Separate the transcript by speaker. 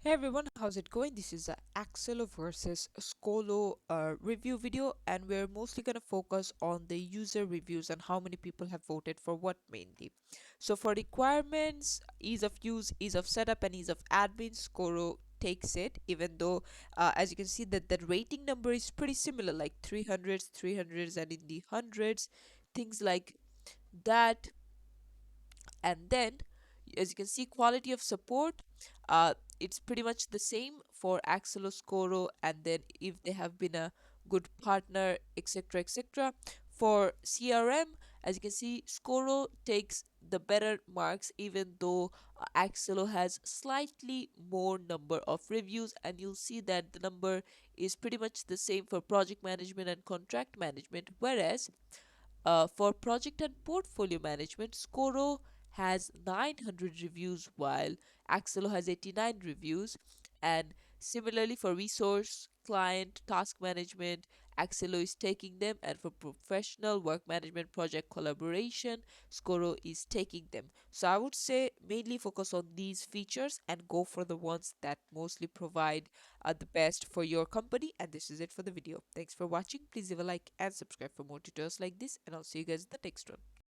Speaker 1: Hey everyone, how's it going? This is a Accelo versus Scolo review video, and we're mostly going to focus on the user reviews and how many people have voted for what mainly. So for requirements, ease of use, ease of setup, and ease of admin, Scoro takes it, even though as you can see that the rating number is pretty similar, like 300s, 300s, and in the hundreds, things like that. And then as you can see, quality of support, it's pretty much the same for Accelo, Scoro, and then if they have been a good partner, etc., etc. For CRM, as you can see, Scoro takes the better marks, even though Accelo has slightly more number of reviews, and you'll see that the number is pretty much the same for project management and contract management, whereas for project and portfolio management, Scoro has 900 reviews while Accelo has 89 reviews. And similarly for resource, client, task management, Accelo is taking them. And for professional work management, project collaboration, Scoro is taking them. So I would say mainly focus on these features and go for the ones that mostly provide the best for your company. And this is it for the video. Thanks for watching. Please leave a like and subscribe for more tutorials like this, and I'll see you guys in the next one.